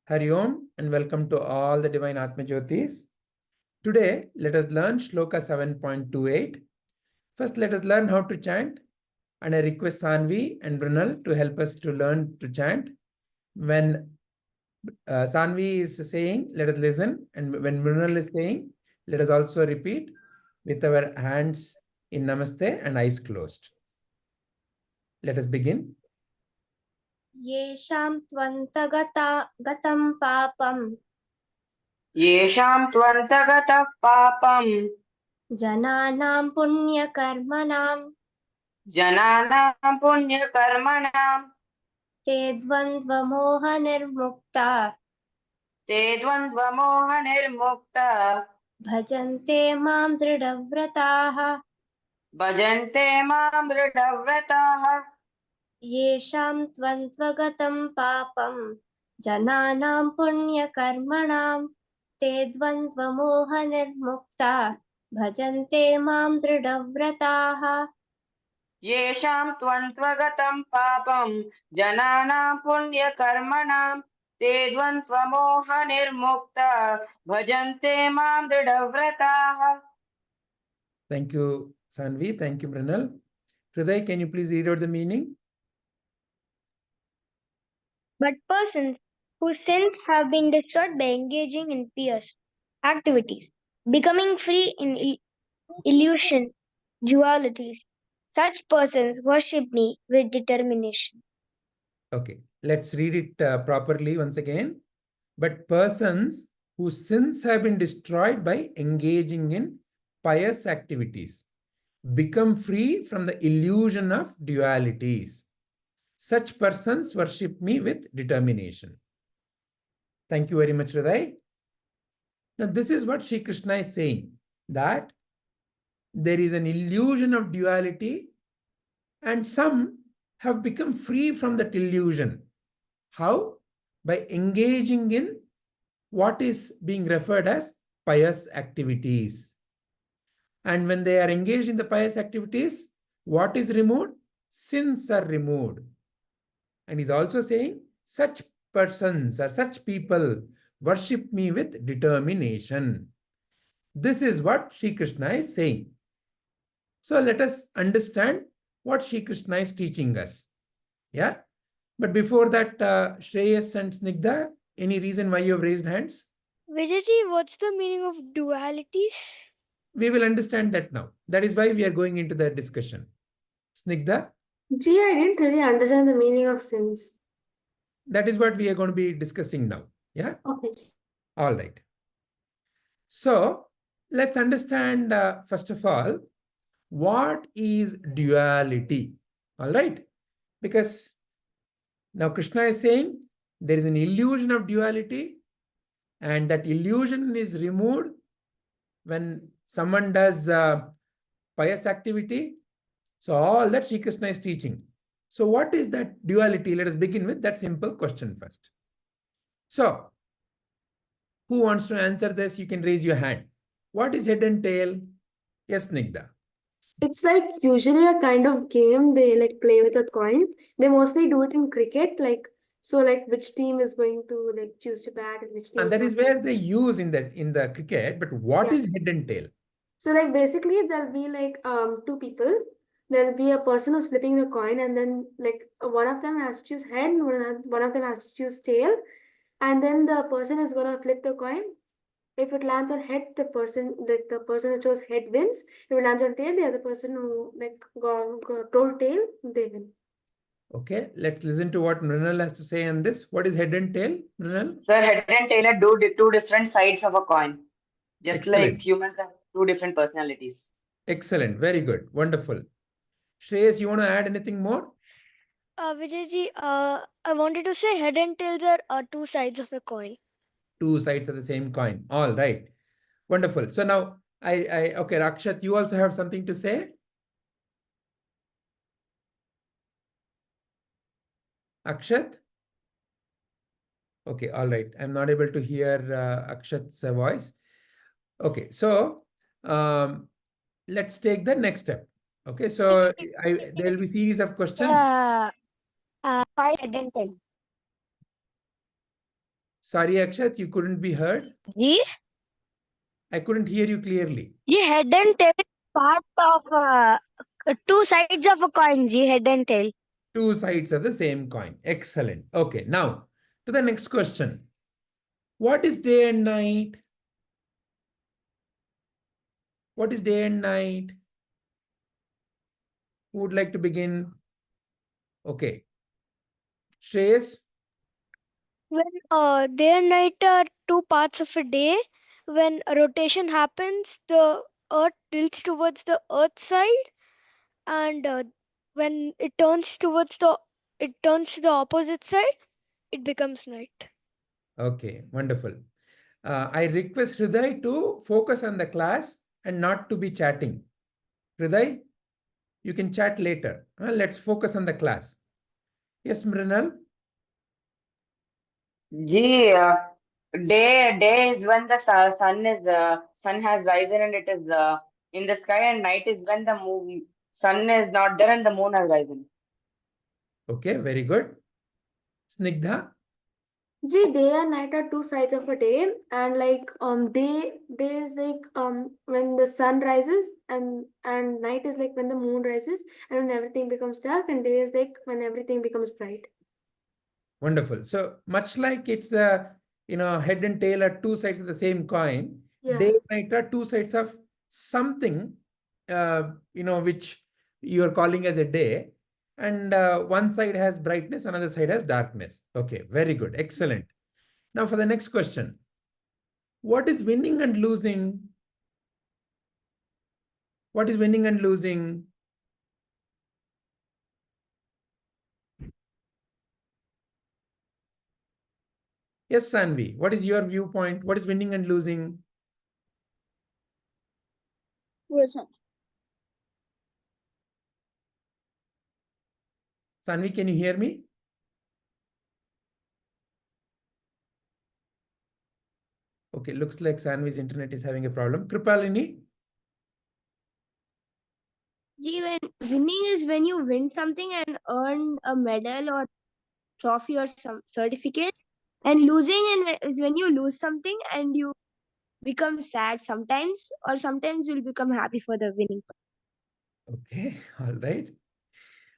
Hari Om and welcome to all the divine Atmajyotis. Today, let us learn Shloka 7.28. First, let us learn how to chant, and I request Sanvi and Brunel to help us to learn to chant. When Sanvi is saying, let us listen, and when Brunel is saying, let us also repeat with our hands in Namaste and eyes closed. Let us begin. yeṣhāṁ tvanta-gataṁ pāpam yeṣhāṁ pāpam janānāṁ puṇya-karmaṇām janānāṁ puṇya-karmaṇām te dvandva-moha-nirmuktā dvandva-moha-nirmuktā bhajante māṁ dṛiḍha-vratāḥ bhajante māṁ dṛiḍha-vratāḥ yeṣhāṁ tvanta-gataṁ pāpam janānāṁ puṇya-karmaṇām te dvandva-moha-nirmuktā bhajante māṁ dṛiḍha-vratāḥ yeṣhāṁ tvanta-gataṁ pāpam janānāṁ puṇya-karmaṇām dvandva-moha-nirmuktā bhajante māṁ dṛiḍha-vratāḥ. Thank you, Sanvi. Thank you, Brunel. Hriday, can you please read out the meaning? But persons whose sins have been destroyed by engaging in pious activities, becoming free in illusion, dualities, such persons worship me with determination. Okay, let's read it properly once again. But persons whose sins have been destroyed by engaging in pious activities become free from the illusion of dualities. Such persons worship me with determination. Thank you very much, Hriday. Now, this is what Sri Krishna is saying, that there is an illusion of duality and some have become free from that illusion. How? By engaging in what is being referred as pious activities. And when they are engaged in the pious activities, what is removed? Sins are removed. And he's also saying, such persons or such people worship me with determination. This is what Sri Krishna is saying. So let us understand what Sri Krishna is teaching us. Yeah? But before that, Shreyas and Snigdha, any reason why you have raised hands? Vijayji, what's the meaning of dualities? We will understand that now. That is why we are going into the discussion. Snigdha? Gee, I didn't really understand the meaning of sins. That is what we are going to be discussing now. Yeah? Okay. All right. So, let's understand, first of all, what is duality? All right? Because now Krishna is saying there is an illusion of duality, and that illusion is removed when someone does pious activity. So all that Sri Krishna is teaching. So what is that duality? Let us begin with that simple question first. So, who wants to answer this? You can raise your hand. What is head and tail? Yes, Nigda. It's like usually a kind of game they like play with a coin. They mostly do it in cricket, like so like which team is going to like choose to bat and which team. And that is where they use in the cricket. But what is head and tail? So like basically there'll be like two people. There'll be a person who's flipping the coin, and then like one of them has to choose head, and one of them has to choose tail, and then the person is gonna flip the coin. If it lands on head, the person who chose head wins. If it lands on tail, the other person who told tail, they win. Okay, let's listen to what Mrinal has to say on this. What is head and tail, Mrinal? Sir, head and tail are two different sides of a coin. Just Excellent. like humans have two different personalities. Excellent. Very good. Wonderful. Shreyas, you want to add anything more? Vijayji, I wanted to say head and tails are two sides of a coin. Two sides of the same coin. All right. Wonderful. So now, okay, Rakshat, you also have something to say? Akshat? Okay, all right. I'm not able to hear Akshat's voice. Okay, so let's take the next step. Okay, so there will be series of questions. Five head and tail. Sorry, Akshat, you couldn't be heard. Ji, I couldn't hear you clearly. head and tail is part of two sides of a coin. Ji, head and tail. Two sides of the same coin. Excellent. Okay, now to the next question. What is day and night? What is day and night? Who would like to begin? Okay. Shreyas? When day and night are two parts of a day, when a rotation happens, the earth tilts towards the earth side, and when it turns to the opposite side, it becomes night. Okay, wonderful. I request Hriday to focus on the class and not to be chatting. Hriday, you can chat later. Let's focus on the class. Yes, Mrinal? Gee, day is when the sun has risen and it is in the sky, and night is when the sun is not there and the moon has risen. Okay, very good. Snigdha? Ji, day and night are two sides of a day, and like day is like when the sun rises, and night is like when the moon rises and when everything becomes dark, and day is like when everything becomes bright. Wonderful. So much like it's the head and tail are two sides of the same coin. Yeah. Day and night are two sides of something, which you are calling as a day, and one side has brightness, another side has darkness. Okay, very good, excellent. Now for the next question, what is winning and losing? What is winning and losing? Yes, Sanvi, what is your viewpoint? What is winning and losing? Sanvi, can you hear me? Okay, looks like Sanvi's internet is having a problem. Kripalini? When winning is when you win something and earn a medal or trophy or some certificate, and losing is when you lose something and you become sad sometimes, or sometimes you'll become happy for the winning. Okay, all right.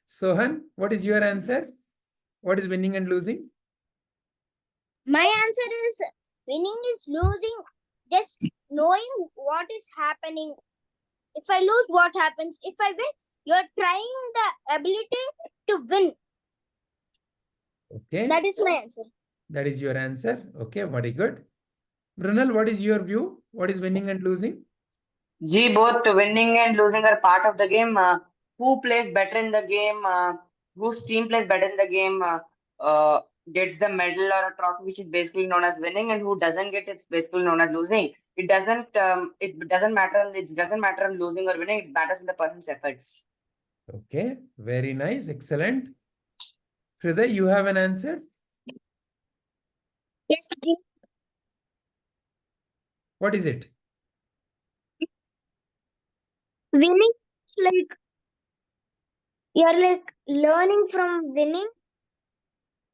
Sohan, what is your answer? What is winning and losing? My answer is winning is losing, just knowing what is happening. If I lose, what happens? If I win, you're trying the ability to win. Okay. That is my answer. That is your answer. Okay, very good. Brunel, what is your view? What is winning and losing? Gee, both winning and losing are part of the game. Who plays better in the game, whose team plays better in the game, gets the medal or a trophy, which is basically known as winning, and who doesn't get it's basically known as losing. It doesn't matter. It doesn't matter on losing or winning. It matters in the person's efforts. Okay, very nice, excellent. Hriday, you have an answer? Yes, Ji. What is it? Winning is like you're like learning from winning.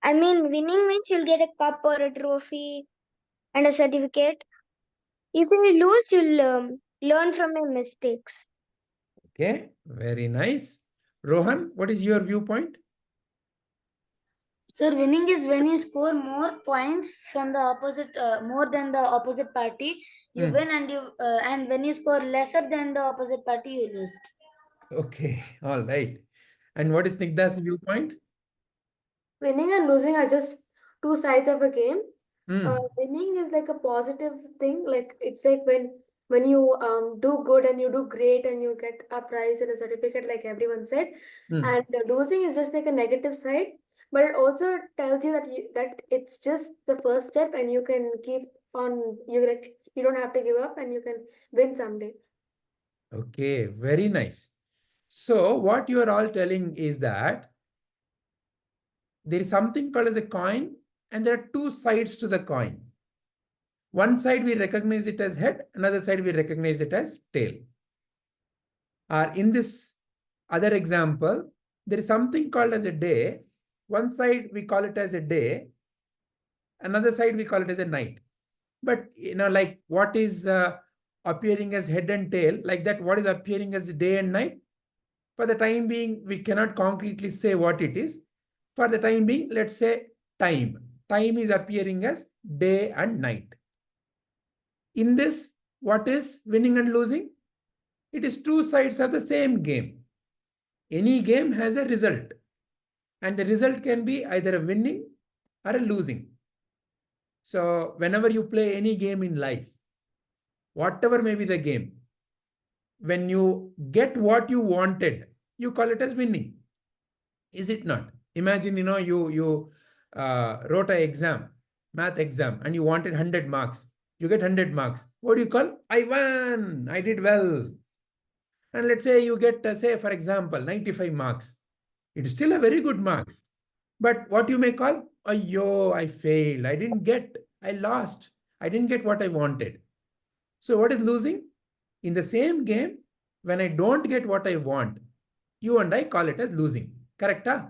I mean, winning means you'll get a cup or a trophy and a certificate. If you lose, you'll learn from your mistakes. Okay, very nice. Rohan, what is your viewpoint? Sir, winning is when you score more points from the opposite, more than the opposite party, you win, and when you score lesser than the opposite party, you lose. Okay, all right. And what is Snigdha's viewpoint? Winning and losing are just two sides of a game. Winning is like a positive thing. Like it's like when you do good and you do great and you get a prize and a certificate, like everyone said. And losing is just like a negative side, but it also tells you that it's just the first step, and you can keep on. You don't have to give up, and you can win someday. Okay, very nice. So what you are all telling is that there is something called as a coin, and there are two sides to the coin. One side we recognize it as head, another side we recognize it as tail. In this other example, there is something called as a day. One side we call it as a day, Another side we call it as a night. But like what is appearing as head and tail, like that, what is appearing as day and night? For the time being, we cannot concretely say what it is. For the time being, let's say time. Time is appearing as day and night. In this, what is winning and losing? It is two sides of the same game. Any game has a result, and the result can be either a winning or a losing. So whenever you play any game in life, whatever may be the game, when you get what you wanted, you call it as winning. Is it not? Imagine, you wrote an exam, math exam, and you wanted 100 marks. You get 100 marks. What do you call? I won. I did well. And let's say you get, say, for example, 95 marks. It is still a very good marks. But what you may call, ayyo, I failed. I lost. I didn't get what I wanted. So what is losing? In the same game, when I don't get what I want, you and I call it as losing. Correct? Huh?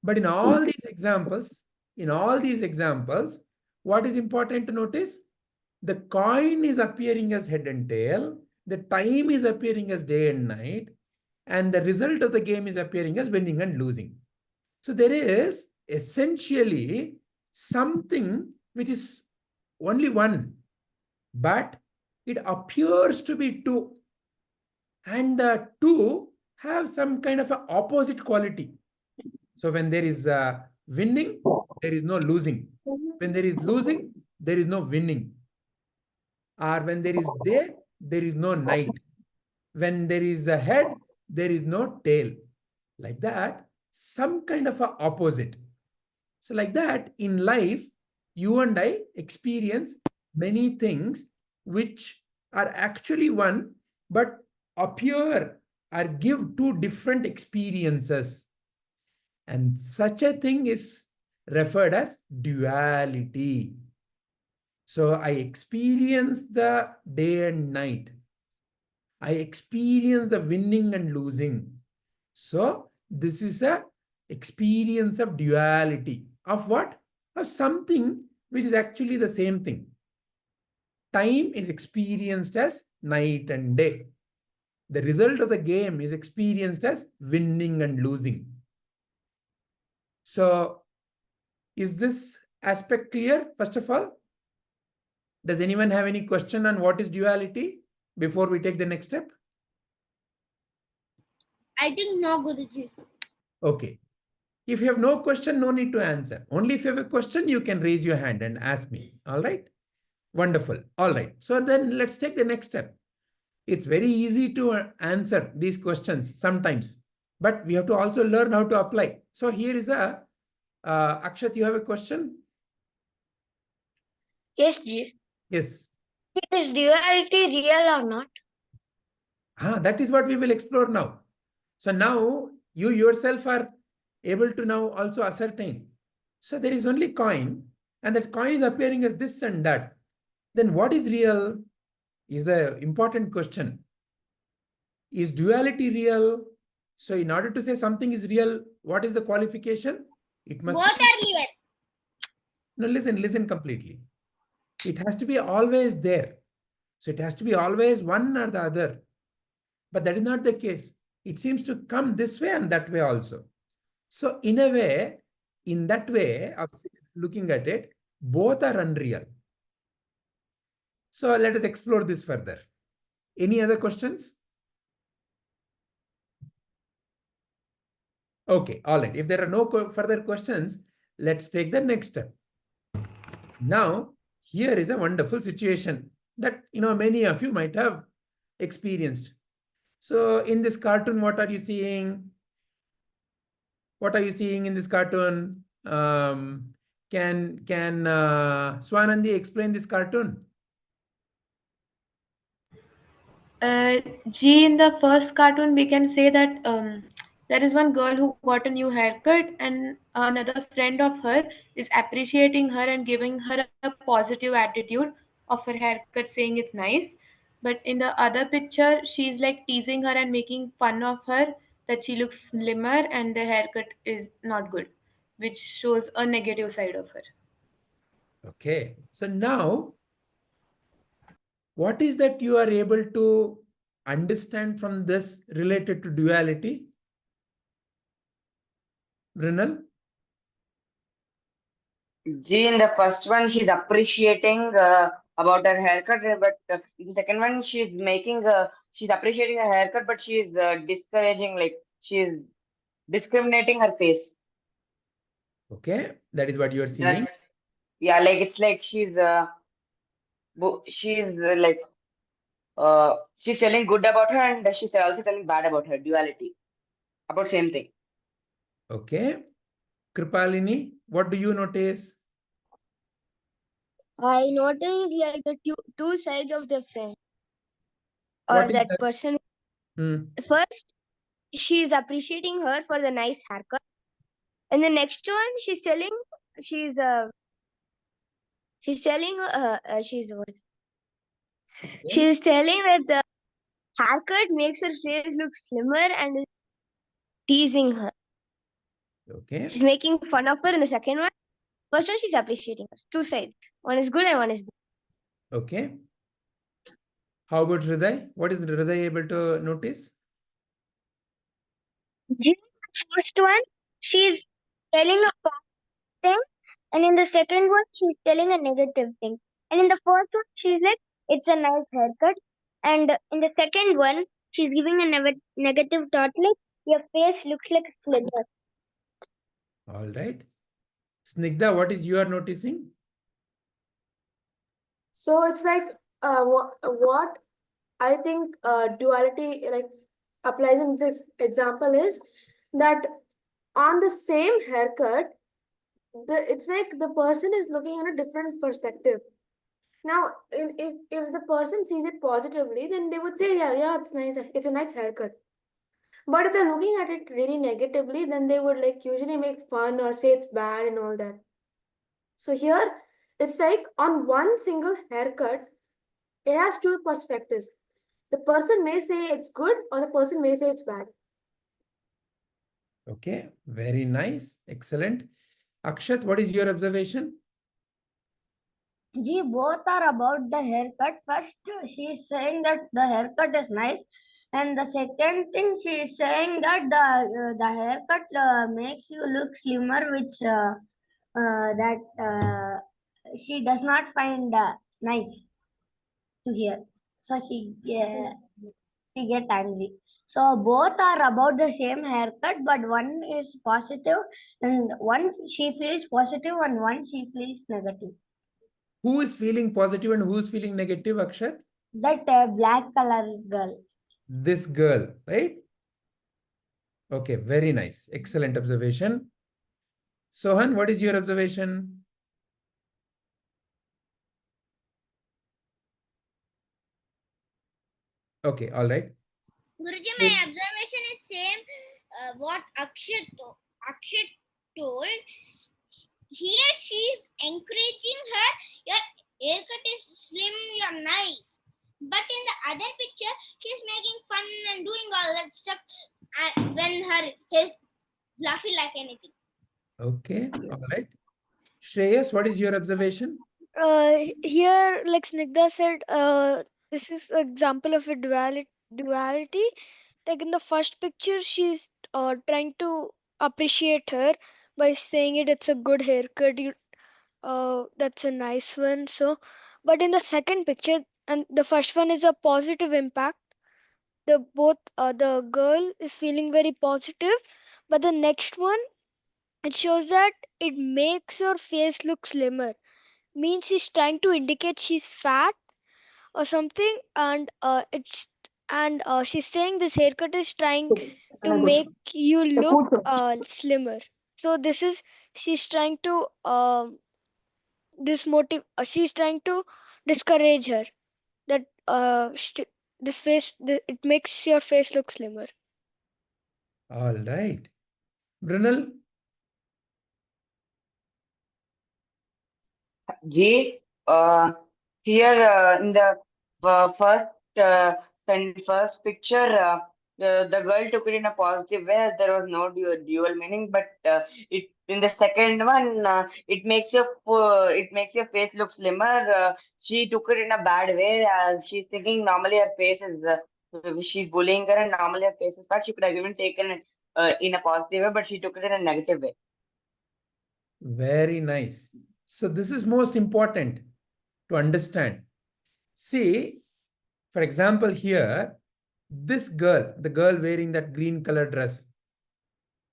But in all these examples, what is important to notice? The coin is appearing as head and tail. The time is appearing as day and night. And the result of the game is appearing as winning and losing. So there is essentially something which is only one, but it appears to be two. And the two have some kind of an opposite quality. So when there is winning, there is no losing. When there is losing, there is no winning. Or when there is day, there is no night. When there is a head, there is no tail. Like that, some kind of an opposite. So like that, in life, you and I experience many things which are actually one, but appear or give two different experiences. And such a thing is referred as duality. So I experience the day and night. I experience the winning and losing. So this is a experience of duality. Of what? Of something which is actually the same thing. Time is experienced as night and day. The result of the game is experienced as winning and losing. So is this aspect clear, first of all? Does anyone have any question on what is duality before we take the next step? I think no, Guruji. Okay. If you have no question, no need to answer. Only if you have a question, you can raise your hand and ask me. All right? Wonderful. All right. So then let's take the next step. It's very easy to answer these questions sometimes, but we have to also learn how to apply. So here is a, Akshat, you have a question? Yes, Ji. Yes. Is duality real or not? That is what we will explore now. So now you yourself are able to now also ascertain. So there is only coin, and that coin is appearing as this and that. Then what is real is the important question. Is duality real? So in order to say something is real, what is the qualification? It must Both be... are real. No, listen completely. It has to be always there. So it has to be always one or the other. But that is not the case. It seems to come this way and that way also. So in a way, in that way of looking at it, both are unreal. So let us explore this further. Any other questions? Okay, all right. If there are no further questions, let's take the next step. Now, here is a wonderful situation that many of you might have experienced. So in this cartoon, what are you seeing? What are you seeing in this cartoon? Can Swanandi explain this cartoon? G, in the first cartoon, we can say that there is one girl who got a new haircut, and another friend of her is appreciating her and giving her a positive attitude of her haircut, saying it's nice. But in the other picture, she's like teasing her and making fun of her that she looks slimmer and the haircut is not good, which shows a negative side of her. Okay. So now, what is that you are able to understand from this related to duality? Brinal? G, in the first one, she's appreciating about her haircut, but in the second one, she's appreciating her haircut, but she's discouraging, like she's discriminating her face. Okay. That is what you are seeing. That's, yeah, like it's like she's telling good about her, and she's also telling bad about her, duality, about same thing. Okay. Kripalini, what do you notice? I noticed like the two sides of the friend or What is that that? person. Hmm. First, she's appreciating her for the nice haircut, and the next one she's telling she's telling she's telling that the haircut makes her face look slimmer and is teasing her. Okay. She's making fun of her in the second one. First one, she's appreciating her. Two sides. One is good and one is bad. Okay. How about Hriday? What is Hriday able to notice? During the first one, she's telling a positive thing, and in the second one, she's telling a negative thing. And in the first one, she's like, it's a nice haircut. And in the second one, she's giving a negative thought like, your face looks like a sliver. All right. Snigdha, what is you are noticing? So it's like what I think duality like applies in this example is that on the same haircut, it's like the person is looking in a different perspective. Now, if the person sees it positively, then they would say, yeah, it's nice. It's a nice haircut. But if they're looking at it really negatively, then they would like usually make fun or say it's bad and all that. So here, it's like on one single haircut, it has two perspectives. The person may say it's good or the person may say it's bad. Okay, very nice. Excellent. Akshat, what is your observation? Ji, both are about the haircut. First, she is saying that the haircut is nice, and the second thing she is saying that the haircut makes you look slimmer, which she does not find nice to hear. So she gets angry. So both are about the same haircut, but one is positive, and one she feels positive, and one she feels negative. Who is feeling positive and who is feeling negative, Akshat? That black color girl. This girl, right? Okay, very nice. Excellent observation. Sohan, what is your observation? Okay, all right. Guruji, my observation is same what Akshat told. Here she is encouraging her, your haircut is slim, you're nice. But in the other picture, she's making fun and doing all that stuff when her hair is fluffy like anything. Okay, all right. Shreyas, what is your observation? Here, like Snigdha said, this is an example of a duality. Like in the first picture, she's trying to appreciate her by saying it's a good haircut. That's a nice one. So, but in the second picture, and the first one is a positive impact. The girl is feeling very positive, but the next one, it shows that it makes your face look slimmer, means she's trying to indicate she's fat or something, and she's saying this haircut is trying to make you look slimmer. So this is, she's trying to she's trying to discourage her that it makes your face look slimmer. All right. Brunel? G, here in the first picture, the girl took it in a positive way. There was no dual meaning, but it in the second one, it makes your face look slimmer. She took it in a bad way. She's thinking normally her face is she's bullying her, and normally her face is fat. She could have even taken it in a positive way, but she took it in a negative way. Very nice. So this is most important to understand. See, for example, here, this girl, the girl wearing that green color dress,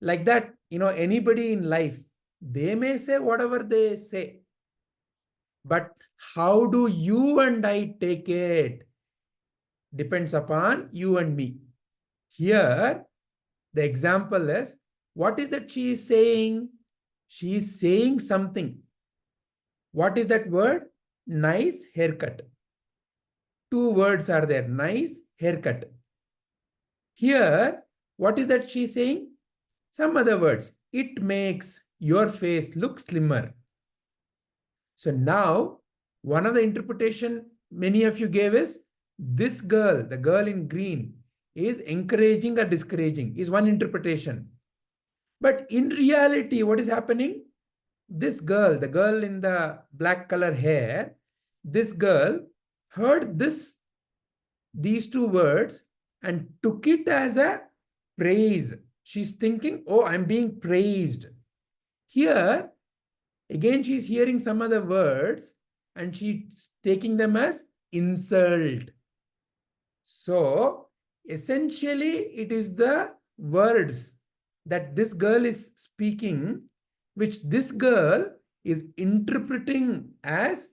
like that, anybody in life, they may say whatever they say. But how do you and I take it? Depends upon you and me. Here, the example is, what is that she is saying? She is saying something. What is that word? Nice haircut. Two words are there. Nice haircut. Here, what is that she is saying? Some other words. It makes your face look slimmer. So now, one of the interpretation many of you gave is, this girl, the girl in green, is encouraging or discouraging, is one interpretation. But in reality, what is happening? This girl, the girl in the black color hair, this girl heard these two words and took it as a praise. She's thinking, oh, I'm being praised. Here, again, she's hearing some other words and she's taking them as insult. So, essentially, it is the words that this girl is speaking, which this girl is interpreting as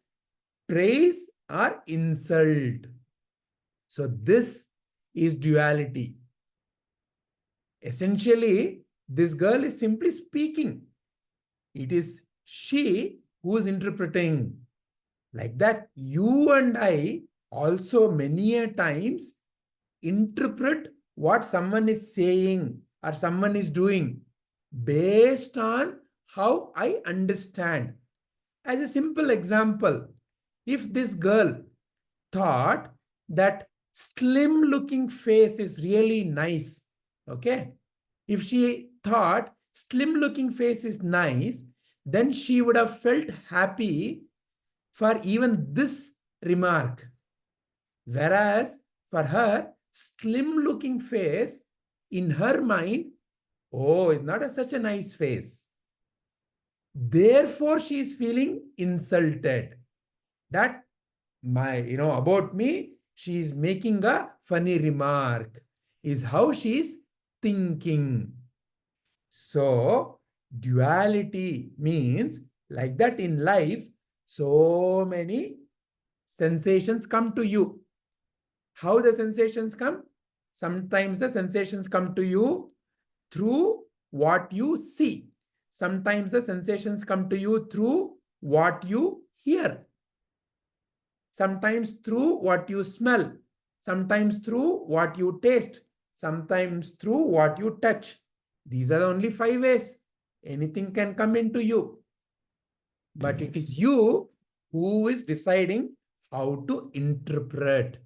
praise or insult. So, this is duality. Essentially, this girl is simply speaking. It is she who is interpreting. Like that, you and I also many a times interpret what someone is saying or someone is doing based on how I understand. As a simple example, if this girl thought that slim looking face is really nice, okay? If she thought slim looking face is nice, then she would have felt happy for even this remark. Whereas for her, slim looking face, in her mind, oh, it's not such a nice face. Therefore, she is feeling insulted. That about me, she is making a funny remark, is how she is thinking. So, duality means like that in life, so many sensations come to you. How the sensations come? Sometimes the sensations come to you through what you see. Sometimes the sensations come to you through what you hear. Sometimes through what you smell. Sometimes through what you taste. Sometimes through what you touch. These are the only 5 ways. Anything can come into you. But it is you who is deciding how to interpret.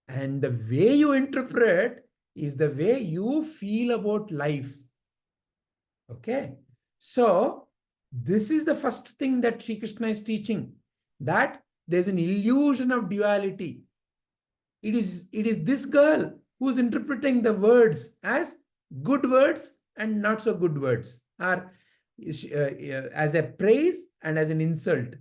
And the way you interpret is the way you feel about life. Okay. So, this is the first thing that Sri Krishna is teaching, that there's an illusion of duality. It is this girl who's interpreting the words as good words and not so good words, or as a praise and as an insult.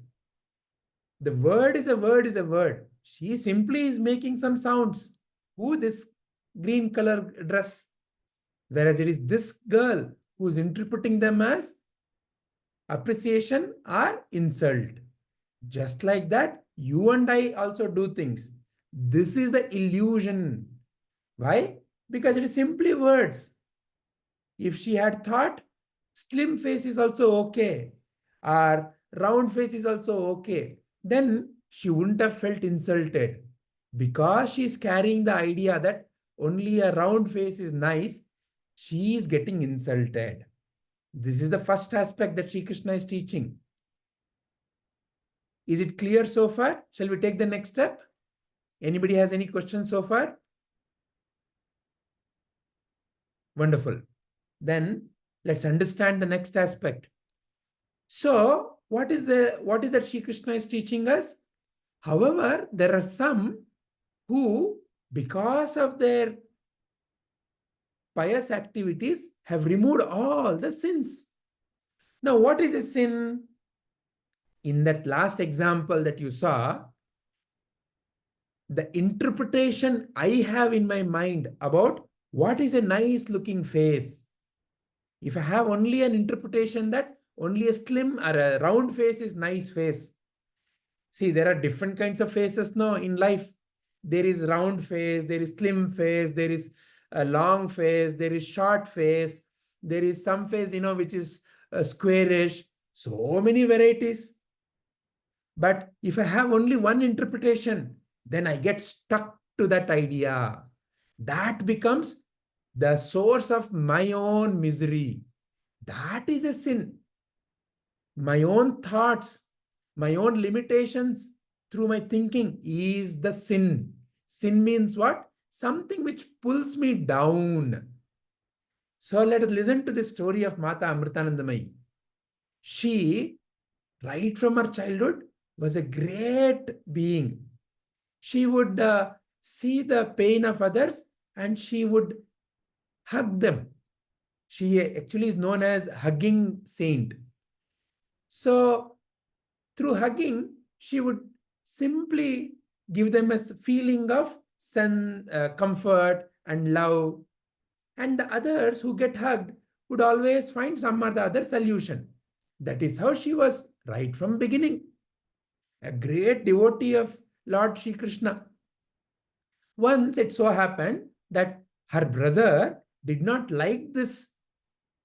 The word is a word is a word. She simply is making some sounds. Who? This green color dress. Whereas it is this girl who's interpreting them as appreciation or insult. Just like that, you and I also do things. This is the illusion. Why? Because it is simply words. If she had thought slim face is also okay, or round face is also okay, then she wouldn't have felt insulted. Because she is carrying the idea that only a round face is nice, she is getting insulted. This is the first aspect that Sri Krishna is teaching. Is it clear so far? Shall we take the next step? Anybody has any questions so far? Wonderful. Then let's understand the next aspect. So what is that Sri Krishna is teaching us? However, there are some who, because of their pious activities, have removed all the sins. Now, what is a sin? In that last example that you saw, the interpretation I have in my mind about what is a nice looking face. If I have only an interpretation that only a slim or a round face is nice face. See, there are different kinds of faces now in life. There is round face, there is slim face, there is a long face, there is short face, there is some face, which is squarish. So many varieties. But if I have only one interpretation, then I get stuck to that idea. That becomes the source of my own misery. That is a sin. My own thoughts, my own limitations through my thinking is the sin. Sin means what? Something which pulls me down. So let us listen to the story of Mata Amritanandamayi. She, right from her childhood, was a great being. She would see the pain of others and she would hug them. She actually is known as hugging saint. So through hugging, she would simply give them a feeling of comfort and love. And the others who get hugged would always find some or the other solution. That is how she was right from beginning. A great devotee of Lord Sri Krishna. Once it so happened that her brother did not like this,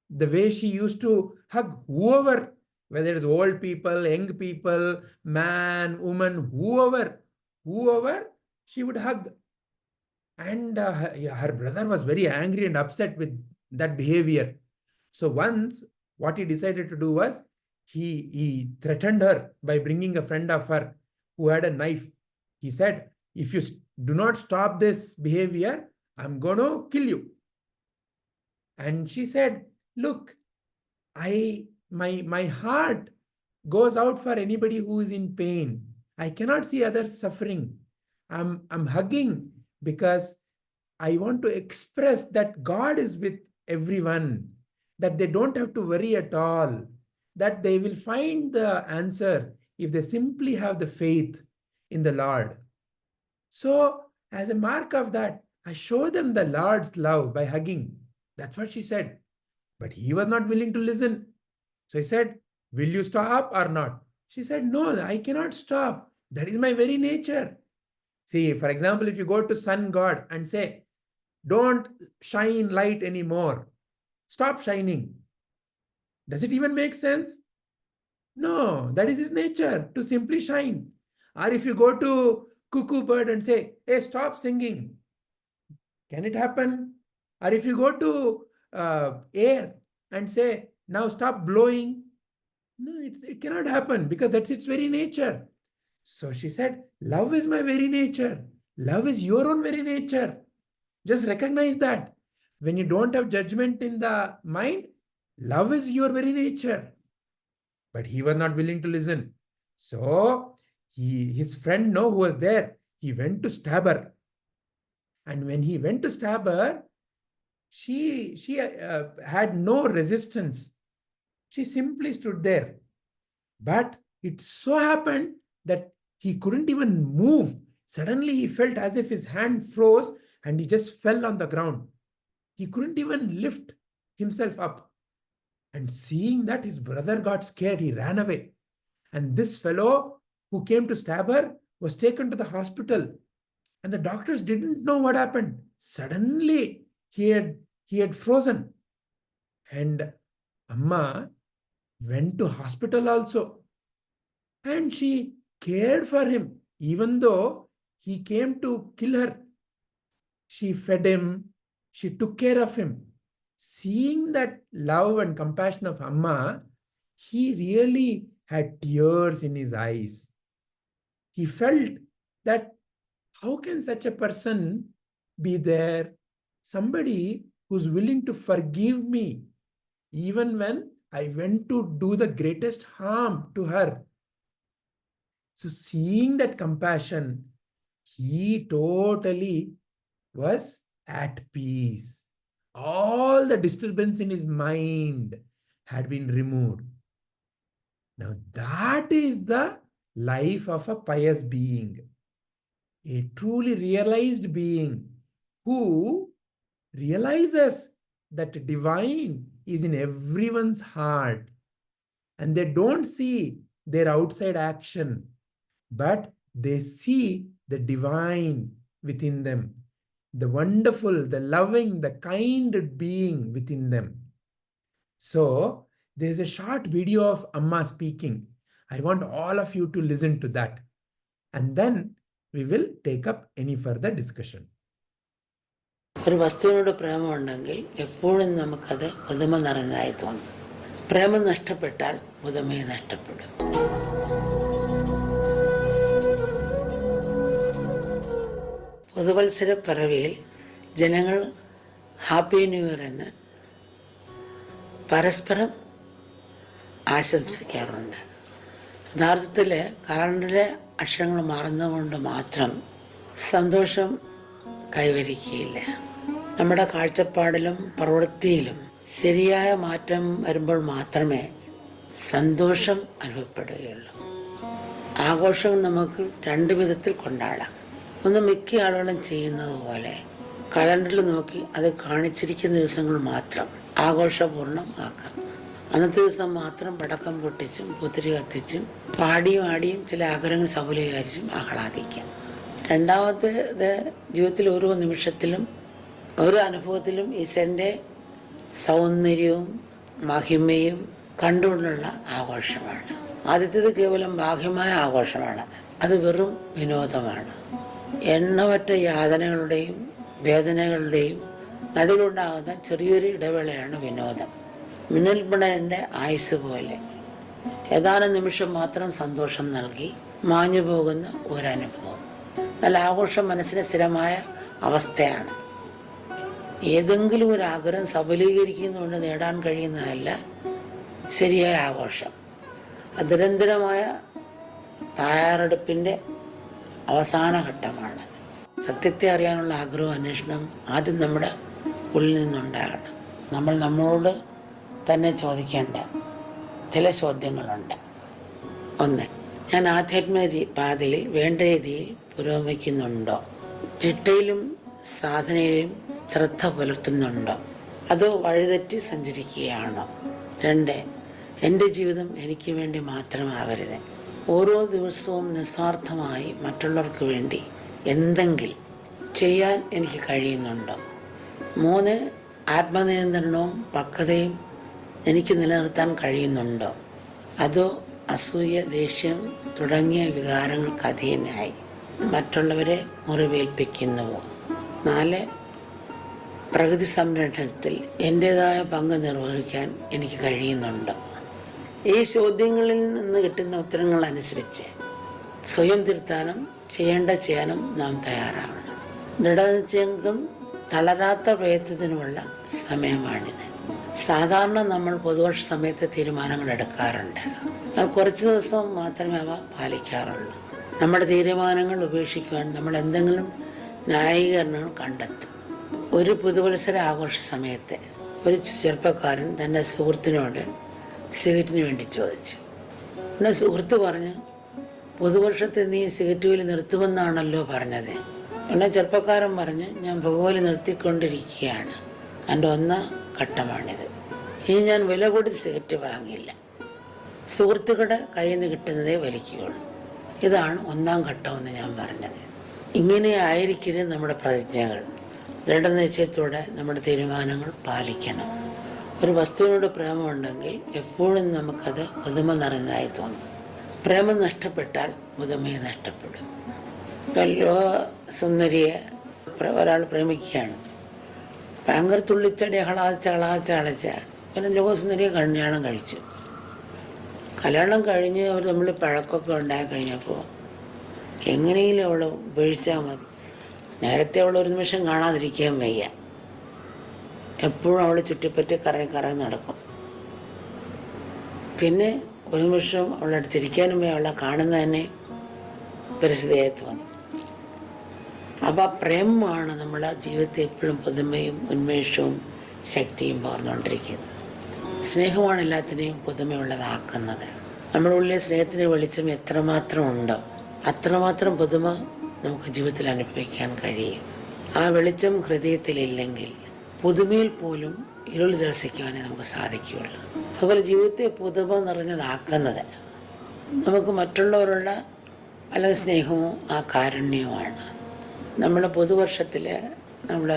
the way she used to hug whoever, whether it's old people, young people, man, woman, whoever she would hug. And her brother was very angry and upset with that behavior. So once what he decided to do was, he threatened her by bringing a friend of her who had a knife. He said, if you do not stop this behavior, I'm going to kill you. And she said, look, my heart goes out for anybody who is in pain. I cannot see others suffering. I'm hugging because I want to express that God is with everyone, that they don't have to worry at all, that they will find the answer if they simply have the faith in the Lord. So as a mark of that, I show them the Lord's love by hugging. That's what she said. But he was not willing to listen. So he said, will you stop or not? She said, no, I cannot stop. That is my very nature. See, for example, if you go to sun god and say, don't shine light anymore, stop shining. Does it even make sense? No, that is his nature, to simply shine. Or if you go to cuckoo bird and say, hey, stop singing, can it happen? Or if you go to air and say, now stop blowing, no, it cannot happen because that's its very nature. So she said, love is my very nature. Love is your own very nature. Just recognize that. When you don't have judgment in the mind, love is your very nature. But he was not willing to listen. So his friend, who was there, he went to stab her. And when he went to stab her, she had no resistance. She simply stood there. But it so happened that he couldn't even move. Suddenly he felt as if his hand froze and he just fell on the ground. He couldn't even lift himself up. And seeing that, his brother got scared. He ran away. And this fellow who came to stab her was taken to the hospital. And the doctors didn't know what happened. Suddenly he had frozen. And Amma went to hospital also. And she cared for him, even though he came to kill her. She fed him. She took care of him. Seeing that love and compassion of Amma, he really had tears in his eyes. He felt that how can such a person be there? Somebody who's willing to forgive me even when I went to do the greatest harm to her. So seeing that compassion, he totally was at peace. All the disturbance in his mind had been removed. Now that is the life of a pious being, a truly realized being who realizes that divine is in everyone's heart, and they don't see their outside action, but they see the divine within them, the wonderful, the loving, the kind being within them. So there's a short video of Amma speaking. I want all of you to listen to that, and then we will take up any further discussion. ഒരു വസ്തുവിനോട് പ്രേമമുണ്ടെങ്കിൽ എപ്പോഴും നമുക്കത് പുതുമ നിറഞ്ഞതായി തോന്നും. പ്രേമം നഷ്ടപ്പെട്ടാൽ പുതുമയെ നഷ്ടപ്പെടും. പുതുവത്സര പിറവിയിൽ ജനങ്ങൾ happy new year എന്ന് പരസ്പരം ആശംസിക്കാറുണ്ട്. യഥാർത്ഥത്തിൽ കലണ്ടറിലെ അക്ഷരങ്ങൾ മാറുന്നതുകൊണ്ട് മാത്രം സന്തോഷം കൈവരിക്കുകയില്ല. നമ്മുടെ കാഴ്ചപ്പാടിലും പ്രവൃത്തിയിലും ശരിയായ മാറ്റം വരുമ്പോൾ മാത്രമേ സന്തോഷം അനുഭവപ്പെടുകയുള്ളൂ. ആഘോഷം നമുക്ക് രണ്ട് വിധത്തിൽ കൊണ്ടാടാം. ഒന്ന്, മിക്ക ആളുകളും ചെയ്യുന്നത് പോലെ കലണ്ടറിൽ നോക്കി അത് കാണിച്ചിരിക്കുന്ന ദിവസങ്ങൾ മാത്രം ആഘോഷപൂർണ്ണം ആക്കാം. അന്നത്തെ ദിവസം മാത്രം പടക്കം പൊട്ടിച്ചും പുത്തിരി കത്തിച്ചും പാടിയും ആടിയും ചില ആഗ്രഹങ്ങൾ സഫലീകരിച്ചും ആഹ്ലാദിക്കാം. രണ്ടാമത്തേത്, ജീവിതത്തിൽ ഓരോ നിമിഷത്തിലും ഓരോ അനുഭവത്തിലും ഈശ്വരൻ്റെ സൗന്ദര്യവും മഹിമയും കണ്ടുകൊണ്ടുള്ള ആഘോഷമാണ്. ആദ്യത്തേത് കേവലം ബാഹ്യമായ ആഘോഷമാണ്. അത് വെറും വിനോദമാണ്. എണ്ണമറ്റ യാതനകളുടെയും വേദനകളുടെയും നടുവിലുണ്ടാകുന്ന ചെറിയൊരു ഇടവേളയാണ് വിനോദം. മിന്നൽപ്പിണരൻ്റെ ആയുസ് പോലെ ഏതാനും നിമിഷം മാത്രം സന്തോഷം നൽകി മാഞ്ഞു പോകുന്ന ഒരനുഭവം. നല്ല ആഘോഷം മനസ്സിന് സ്ഥിരമായ അവസ്ഥയാണ്. ഏതെങ്കിലും ഒരു ആഗ്രഹം സഫലീകരിക്കുന്നതുകൊണ്ട് നേടാൻ കഴിയുന്നതല്ല ശരിയായ ആഘോഷം. നിരന്തരമായ തയ്യാറെടുപ്പിൻ്റെ അവസാന ഘട്ടമാണ്. സത്യത്തെ അറിയാനുള്ള ആഗ്രഹവും അന്വേഷണം ആദ്യം നമ്മുടെ ഉള്ളിൽ നിന്നുണ്ടാകണം. നമ്മൾ നമ്മളോട് തന്നെ ചോദിക്കേണ്ട ചില ചോദ്യങ്ങളുണ്ട്. ഒന്ന്, ഞാൻ ആധ്യാത്മിക പാതയിൽ വേണ്ട രീതിയിൽ പുരോഗമിക്കുന്നുണ്ടോ? ചിട്ടയിലും സാധനയിലും ശ്രദ്ധ പുലർത്തുന്നുണ്ടോ? അതോ വഴിതെറ്റി സഞ്ചരിക്കുകയാണോ? രണ്ട്, എൻ്റെ ജീവിതം എനിക്ക് വേണ്ടി മാത്രമാവരുത്. ഓരോ ദിവസവും നിസ്വാർത്ഥമായി മറ്റുള്ളവർക്ക് വേണ്ടി എന്തെങ്കിലും ചെയ്യാൻ എനിക്ക് കഴിയുന്നുണ്ടോ? മൂന്ന്, ആത്മനിയന്ത്രണവും പക്വതയും എനിക്ക് നിലനിർത്താൻ കഴിയുന്നുണ്ടോ? അതോ അസൂയ, ദേഷ്യം തുടങ്ങിയ വികാരങ്ങൾക്ക് അധീനമായി മറ്റുള്ളവരെ മുറിവേൽപ്പിക്കുന്നുവോ? നാല്, പ്രകൃതി സംരക്ഷണത്തിൽ എൻ്റേതായ പങ്ക് നിർവഹിക്കാൻ എനിക്ക് കഴിയുന്നുണ്ടോ? ഈ ചോദ്യങ്ങളിൽ നിന്ന് കിട്ടുന്ന ഉത്തരങ്ങൾ അനുസരിച്ച് സ്വയം തിരുത്താനും ചെയ്യാനും നാം തയ്യാറാവണം. ദൃഢനിശ്ചയങ്ങൾക്കും തളരാത്ത പ്രയത്നത്തിനുമുള്ള സമയമാണിത്. സാധാരണ നമ്മൾ പൊതുവർഷ സമയത്ത് തീരുമാനങ്ങൾ എടുക്കാറുണ്ട്. കുറച്ച് ദിവസം മാത്രമേ അവ പാലിക്കാറുള്ളൂ. നമ്മുടെ തീരുമാനങ്ങൾ ഉപേക്ഷിക്കുവാൻ നമ്മൾ എന്തെങ്കിലും ന്യായീകരണങ്ങൾ കണ്ടെത്തും. ഒരു പുതുവത്സര ആഘോഷ സമയത്ത് ഒരു ചെറുപ്പക്കാരൻ തൻ്റെ സുഹൃത്തിനോട് സിഗരറ്റിന് വേണ്ടി ചോദിച്ചു. പിന്നെ സുഹൃത്ത് പറഞ്ഞു, പുതുവർഷത്തെ നീ സിഗരറ്റ് വലി നിർത്തുമെന്നാണല്ലോ പറഞ്ഞത്. പിന്നെ ചെറുപ്പക്കാരൻ പറഞ്ഞ്, ഞാൻ പുകവലി നിർത്തിക്കൊണ്ടിരിക്കുകയാണ്. എൻ്റെ ഒന്നാം ഘട്ടമാണിത്. ഇനി ഞാൻ വില കൊടുത്ത് സിഗരറ്റ് വാങ്ങില്ല. സുഹൃത്തുക്കളുടെ കയ്യിൽ നിന്ന് കിട്ടുന്നതേ വലിക്കുകയുള്ളൂ. ഇതാണ് ഒന്നാം ഘട്ടമെന്ന് ഞാൻ പറഞ്ഞത്. ഇങ്ങനെ ആയിരിക്കരുത് നമ്മുടെ പ്രതിജ്ഞകൾ. ദൃഢനിശ്ചയത്തോടെ നമ്മുടെ തീരുമാനങ്ങൾ പാലിക്കണം. ഒരു വസ്തുവിനോട് പ്രേമമുണ്ടെങ്കിൽ എപ്പോഴും നമുക്കത് പുതുമ നിറഞ്ഞതായി തോന്നും. പ്രേമം നഷ്ടപ്പെട്ടാൽ പുതുമയെ നഷ്ടപ്പെടും. സുന്ദരിയെ ഒരാൾ പ്രേമിക്കുകയാണ്. ഭയങ്കര തുള്ളിച്ചടി കളാച്ച പിന്നെ ലോകസുന്ദരിയെ കല്യാണം കഴിച്ചു. കല്യാണം കഴിഞ്ഞ് അവർ തമ്മിൽ പഴക്കമൊക്കെ ഉണ്ടായി കഴിഞ്ഞപ്പോൾ എങ്ങനെയെങ്കിലും അവളെ ഉപേക്ഷിച്ചാൽ മതി. നേരത്തെ അവൾ ഒരു നിമിഷം കാണാതിരിക്കാൻ വയ്യ. എപ്പോഴും അവളെ ചുറ്റിപ്പറ്റി കറങ്ങി നടക്കും. പിന്നെ ഒരു നിമിഷം അവളെ അടുത്തിരിക്കാനുമേ അവളെ കാണുന്നത് തന്നെ പരിസ്ഥിതിയായി തോന്നും. അപ്പോൾ ആ പ്രേമമാണ് നമ്മളെ ജീവിതത്തെ എപ്പോഴും പുതുമയും ഉന്മേഷവും ശക്തിയും പകർന്നുകൊണ്ടിരിക്കുന്നത്. സ്നേഹമാണ് എല്ലാത്തിനെയും പുതുമയുള്ളതാക്കുന്നത്. നമ്മുടെ ഉള്ളിൽ സ്നേഹത്തിൻ്റെ വെളിച്ചം എത്രമാത്രം ഉണ്ടോ അത്രമാത്രം പുതുമ നമുക്ക് ജീവിതത്തിൽ അനുഭവിക്കാൻ കഴിയും. ആ വെളിച്ചം ഹൃദയത്തിലില്ലെങ്കിൽ പുതുമയിൽ പോലും ഇരുൾ ദർശിക്കുവാനേ നമുക്ക് സാധിക്കുകയുള്ളൂ. അതുപോലെ ജീവിതത്തെ പുതുമ നിറഞ്ഞതാക്കുന്നത് നമുക്ക് മറ്റുള്ളവരുടെ അല്ലെങ്കിൽ സ്നേഹമോ ആ കാരുണ്യവുമാണ്. നമ്മൾ പുതുവർഷത്തിൽ നമ്മൾ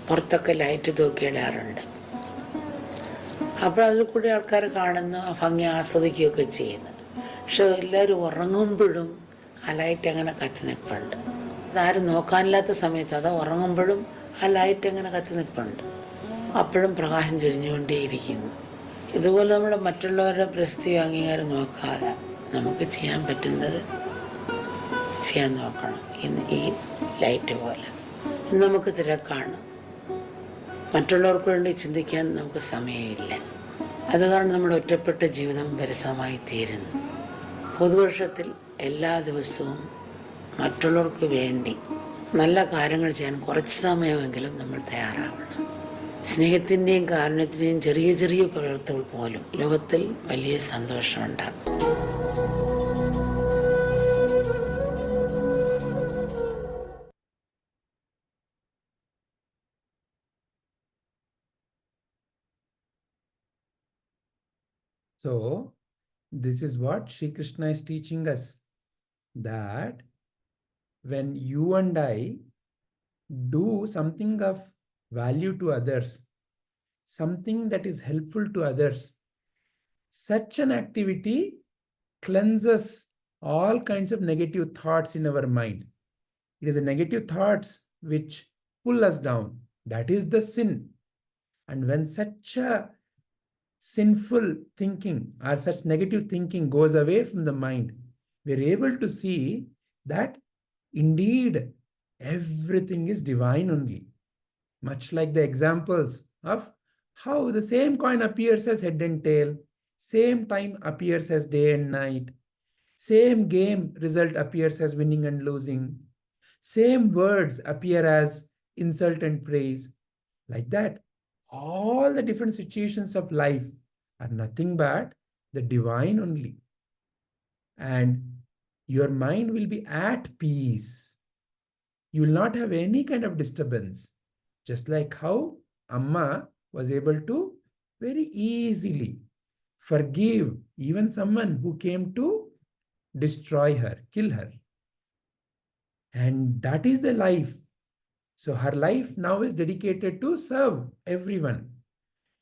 പുറത്തൊക്കെ ലൈറ്റ് തൂക്കിയിടാറുണ്ട്. അപ്പോൾ അതിൽ കൂടി ആൾക്കാർ കാണുന്നു, ആ ഭംഗി ആസ്വദിക്കുകയൊക്കെ ചെയ്യുന്നു. പക്ഷെ എല്ലാവരും ഉറങ്ങുമ്പോഴും ആ ലൈറ്റ് അങ്ങനെ കത്തി നിൽപ്പുണ്ട്. അതാരും നോക്കാനില്ലാത്ത സമയത്ത് അത് ഉറങ്ങുമ്പോഴും ആ ലൈറ്റ് അങ്ങനെ കത്തി നിൽപ്പുണ്ട്. അപ്പോഴും പ്രകാശം ചൊരിഞ്ഞുകൊണ്ടേയിരിക്കുന്നു. ഇതുപോലെ നമ്മൾ മറ്റുള്ളവരുടെ പ്രസിദ്ധി അംഗീകാരം നോക്കാതെ നമുക്ക് ചെയ്യാൻ പറ്റുന്നത് ചെയ്യാൻ നോക്കണം. ഇന്ന് ഈ ലൈറ്റ് പോലെ ഇന്ന് നമുക്ക് തിരക്കാണ്, മറ്റുള്ളവർക്ക് വേണ്ടി ചിന്തിക്കാൻ നമുക്ക് സമയമില്ല. അത് കാരണം നമ്മുടെ ഒറ്റപ്പെട്ട ജീവിതം വിരസമായി തീരുന്നു. പുതുവർഷത്തിൽ എല്ലാ ദിവസവും മറ്റുള്ളവർക്ക് വേണ്ടി നല്ല കാര്യങ്ങൾ ചെയ്യാൻ കുറച്ച് സമയമെങ്കിലും നമ്മൾ തയ്യാറാവണം. സ്നേഹത്തിൻ്റെയും കാരുണ്യത്തിൻ്റെയും ചെറിയ ചെറിയ പ്രവൃത്തികൾ പോലും ലോകത്തിൽ വലിയ സന്തോഷമുണ്ടാക്കും. So, this is what Sri Krishna is teaching us, that when you and I do something of value to others, something that is helpful to others, such an activity cleanses all kinds of negative thoughts in our mind. It is the negative thoughts which pull us down. That is the sin. And when such a sinful thinking or such negative thinking goes away from the mind, we are able to see that indeed everything is divine only. Much like the examples of how the same coin appears as head and tail, same time appears as day and night, same game result appears as winning and losing, same words appear as insult and praise. Like that, all the different situations of life are nothing but the divine only. And your mind will be at peace. You will not have any kind of disturbance. Just like how Amma was able to very easily forgive even someone who came to destroy her, kill her. And that is the life. So her life now is dedicated to serve everyone.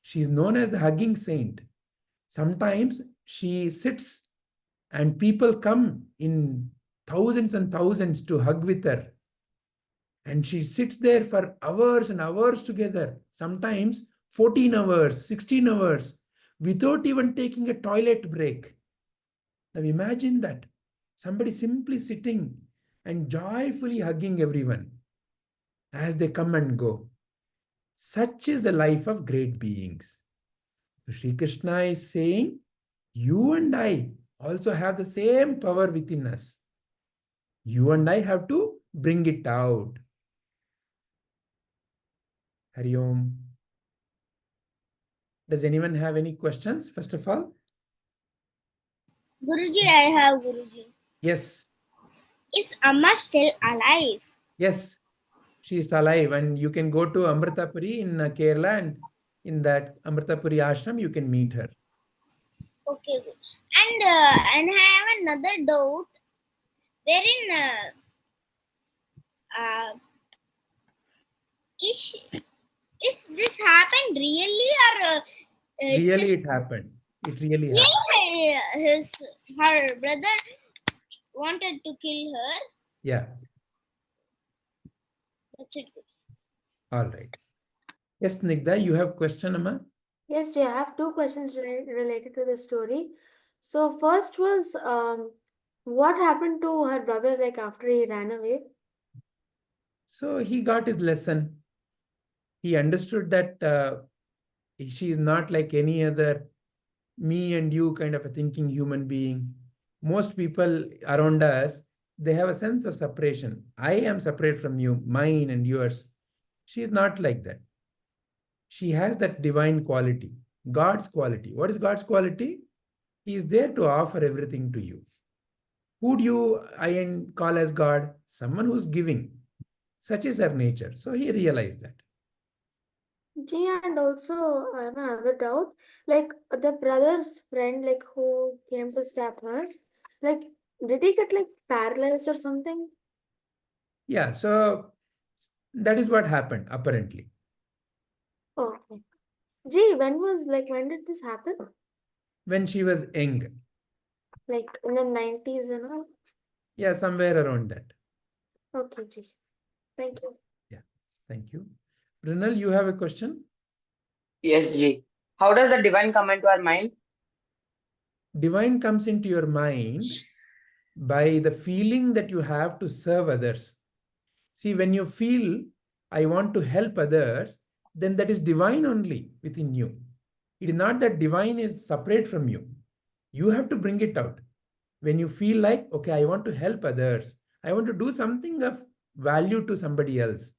She is known as the hugging saint. Sometimes she sits and people come in thousands and thousands to hug with her. And she sits there for hours and hours together, sometimes 14 hours, 16 hours, without even taking a toilet break. Now imagine that. Somebody simply sitting and joyfully hugging everyone as they come and go. Such is the life of great beings. Sri Krishna is saying, you and I also have the same power within us. You and I have to bring it out. Hari Om. Does anyone have any questions, first of all? Guruji, I have Guruji. Yes. Is Amma still alive? Yes, she is alive, and you can go to Amritapuri in Kerala, and in that Amritapuri ashram, you can meet her. Okay, good. And I have another doubt. Wherein is this happened really, or Really, it happened. It really happened. Her brother wanted to kill her? Yeah. That's it. All right. Yes, Snigdha, you have question, Amma? Yes, Jay, I have two questions related to the story. So first was, what happened to her brother like after he ran away? So he got his lesson. he understood that she is not like any other me and you kind of a thinking human being. Most people around us, they have a sense of separation. I am separate from you, mine and yours. She is not like that. She has that divine quality, God's quality. What is God's quality? He is there to offer everything to you. Who do you call as God? Someone who's giving. Such is her nature. So he realized that. And also I have another doubt. Like the brother's friend, like who came to stab her, like did he get like paralyzed or something? Yeah, so that is what happened, apparently. Oh, okay. When did this happen? When she was young. Like in the 90s and all? Yeah, somewhere around that. Okay, G. Thank you. Yeah, thank you. Rinal, you have a question? Yes, Ji. How does the divine come into our mind? Divine comes into your mind by the feeling that you have to serve others. See, when you feel, I want to help others, then that is divine only within you. It is not that divine is separate from you. You have to bring it out. When you feel like, okay, I want to help others, I want to do something of value to somebody else,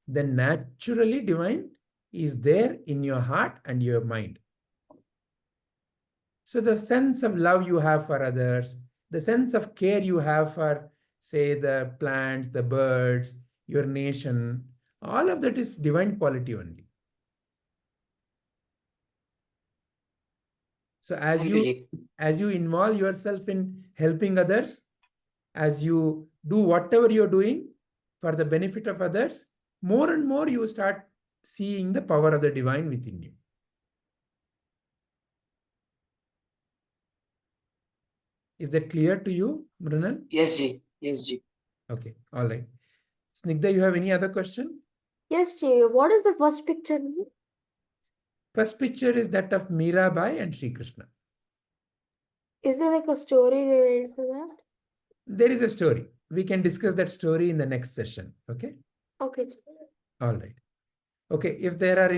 then naturally divine is there in your heart and your mind. So the sense of love you have for others, the sense of care you have for, say, the plants, the birds, your nation, all of that is divine quality only. So as you involve yourself in helping others, as you do whatever you're doing for the benefit of others, more and more you start seeing the power of the divine within you. Is that clear to you, Mrinal? Yes, Ji. Yes, Ji. Okay, all right. Snigdha, you have any other question? Yes, G. What is the first picture? First picture is that of Mirabai and Sri Krishna. Is there like a story related to that? There is a story. We can discuss that story in the next session. Okay? Okay, G. All right. Okay, if there are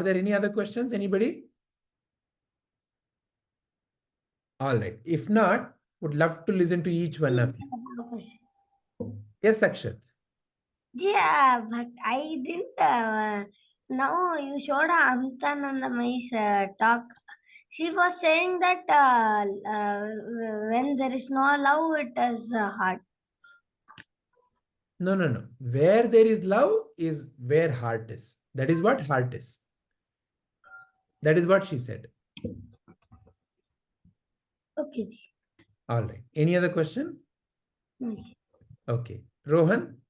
there any other questions? Anybody? All right. If not, would love to listen to each one of you. Yes, Akshat. Yeah, but I didn't. Now you showed Amtanandamai's talk. She was saying that when there is no love, it is hard. No, no, no. Where there is love is where heart is. That is what heart is. That is what she said. Okay. All right. Any other question? Yes. Okay. Rohan?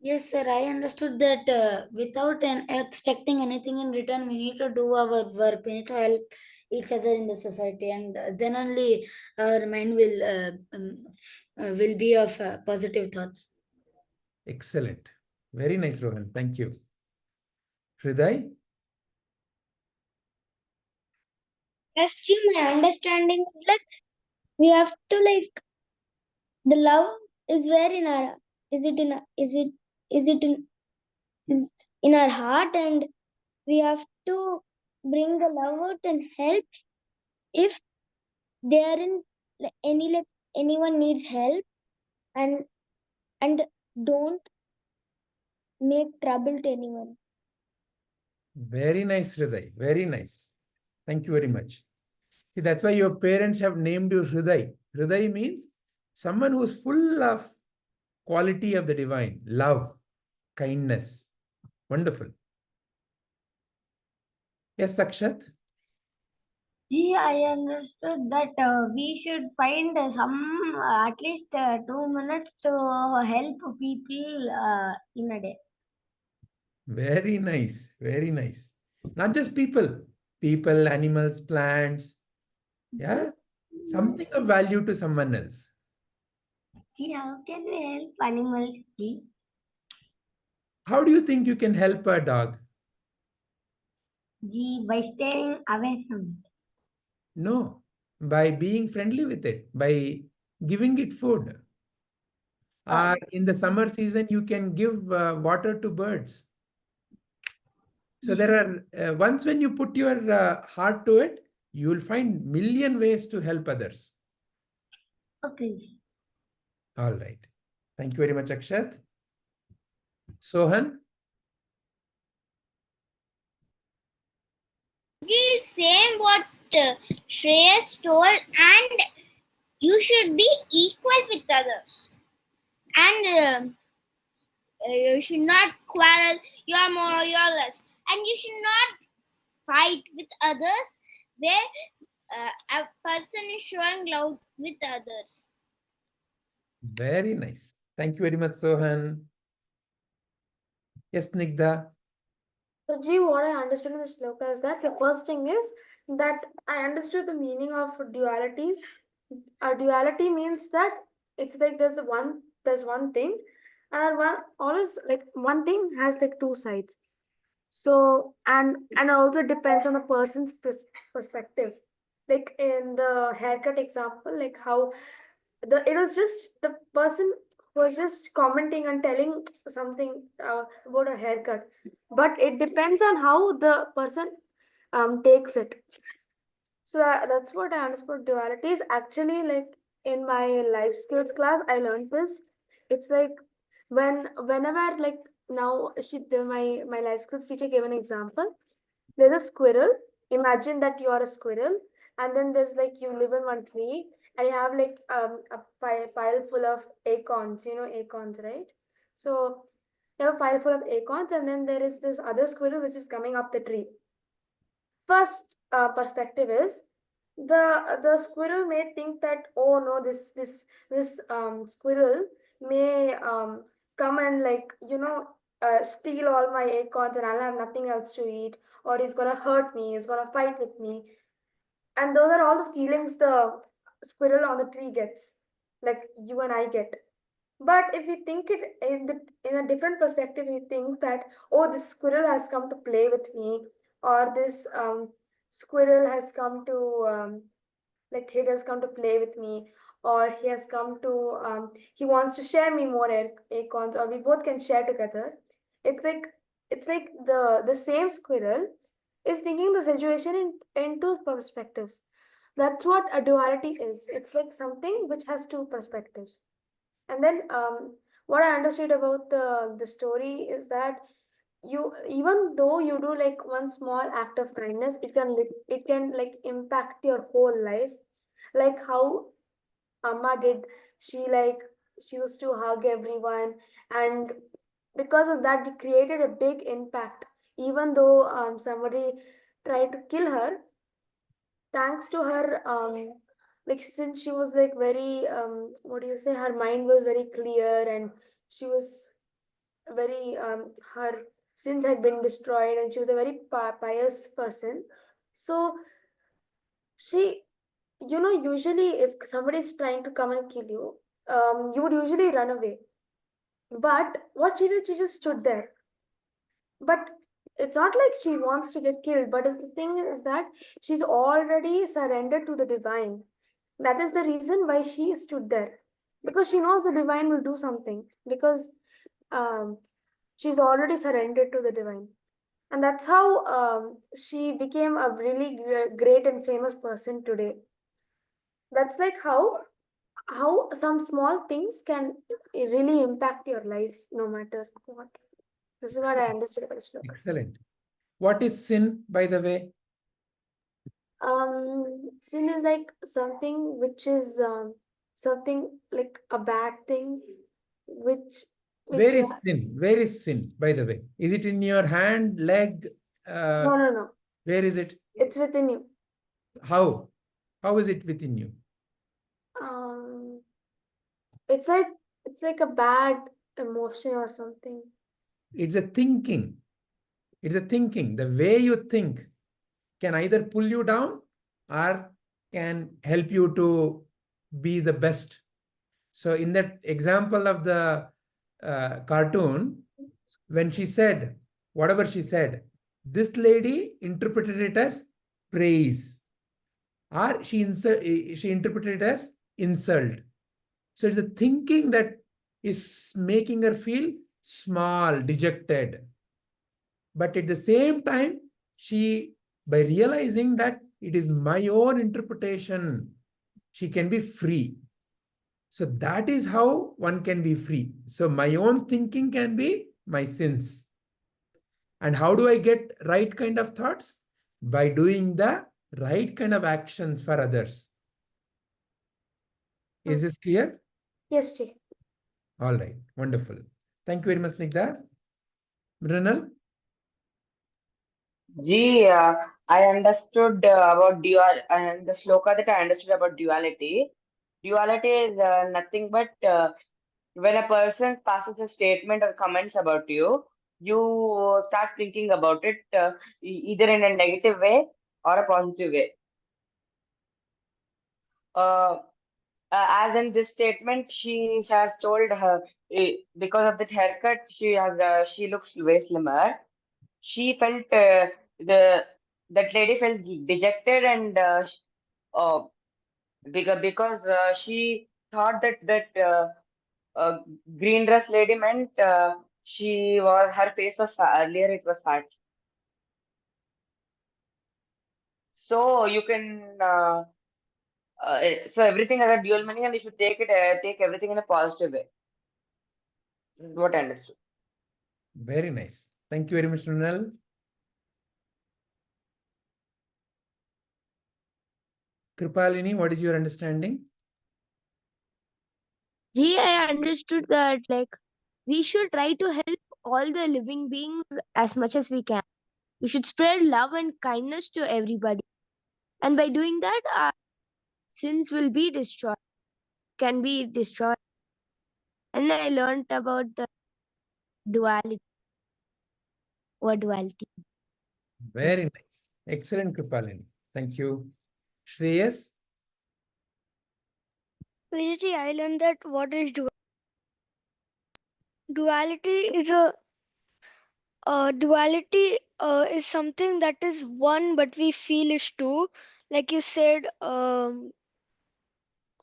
Yes, sir. I understood that without expecting anything in return, we need to do our work. We need to help each other in the society, and then only our mind will be of positive thoughts. Excellent. Very nice, Rohan. Thank you. Hriday? As to my understanding, is like we have to like the love is where in our is it in is in our heart, and we have to bring the love out and help if they are in like anyone needs help, and don't make trouble to anyone. Very nice, Hriday. Very nice. Thank you very much. See, that's why your parents have named you Hriday. Hriday means someone who's full of quality of the divine, love, kindness. Wonderful. Yes, Sakshat? Gee, I understood that we should find some at least 2 minutes to help people in a day. Very nice. Very nice. Not just people, animals, plants. Yeah. Something of value to someone else. Gee, how can we help animals? Gee? How do you think you can help a dog? Gee, by staying away from it. No, by being friendly with it, by giving it food. In the summer season, you can give water to birds. So there are, once when you put your heart to it, you will find million ways to help others. Okay. All right. Thank you very much, Akshat. Sohan? Is same what Shreyas told, and you should be equal with others, and you should not quarrel. You are more, you are less, and you should not fight with others where a person is showing love with others. Very nice. Thank you very much, Sohan. Yes, Nigda. So, Ji, what I understood in the shloka is that the first thing is that I understood the meaning of dualities. A duality means that it's like there's one thing, and one always like one thing has like two sides. So and it also depends on the person's perspective. Like in the haircut example, like how it was just the person was just commenting and telling something about a haircut, but it depends on how the person takes it. So that's what I understood dualities. Actually, like in my life skills class, I learned this. It's like whenever like now my life skills teacher gave an example. There's a squirrel. Imagine that you are a squirrel, and then there's like you live in one tree, and you have like a pile full of acorns. You know acorns, right? So you have a pile full of acorns, and then there is this other squirrel which is coming up the tree. First perspective is the squirrel may think that, oh no, this squirrel may come and like steal all my acorns and I'll have nothing else to eat, or he's gonna hurt me, he's gonna fight with me. And those are all the feelings the squirrel on the tree gets, like you and I get. But if you think it in a different perspective, you think that, oh, this squirrel has come to play with me, or this squirrel has come to like he has come to play with me, or he has come to he wants to share me more acorns, or we both can share together. It's like the same squirrel is thinking the situation in two perspectives. That's what a duality is. It's like something which has two perspectives. And then what I understood about the story is that you, even though you do like one small act of kindness, it can like impact your whole life. Like how Amma did, she used to hug everyone, and because of that, it created a big impact. Even though somebody tried to kill her, thanks to her, like since she was like very what do you say, her mind was very clear, and she was very her sins had been destroyed, and she was a very pious person. So she, usually if somebody is trying to come and kill you, you would usually run away. But what she did, she just stood there. But it's not like she wants to get killed, but the thing is that she's already surrendered to the divine. That is the reason why she stood there, because she knows the divine will do something, because she's already surrendered to the divine. And that's how she became a really great and famous person today. That's like how some small things can really impact your life no matter what. This is what I understood about Shloka. Excellent. What is sin, by the way? Sin is like something which is something like a bad thing, which Where is sin? Where is sin, by the way? Is it in your hand, leg? No. Where is it? It's within you. How? How is it within you? It's like a bad emotion or something. It's a thinking. It's a thinking. The way you think can either pull you down or can help you to be the best. So in that example of the cartoon, when she said, whatever she said, this lady interpreted it as praise, or she interpreted it as insult. So it's the thinking that is making her feel small, dejected. But at the same time, she, by realizing that it is my own interpretation, she can be free. So that is how one can be free. So my own thinking can be my sins. And how do I get right kind of thoughts? By doing the right kind of actions for others. Is this clear? Yes, Jay. All right, wonderful. Thank you very much, Snigdha. Mrinal? I understood about dual, and the sloka that I understood about duality. Duality is nothing but when a person passes a statement or comments about you, you start thinking about it either in a negative way or a positive way. As in this statement, she has told her because of that haircut, she looks way slimmer. She felt that lady felt dejected and because she thought that green dress lady meant her face was earlier it was fat. So you can so everything has a dual meaning and you should take everything in a positive way. This is what I understood. Very nice. Thank you very much, Mrinal. Kripalini, what is your understanding? I understood that like we should try to help all the living beings as much as we can. We should spread love and kindness to everybody. And by doing that, our sins will be destroyed, can be destroyed. And I learned about the duality or duality. Very nice. Excellent, Kripalini. Thank you. Shreyas? Vijay, I learned that what is duality is duality is something that is one but we feel is two, like you said,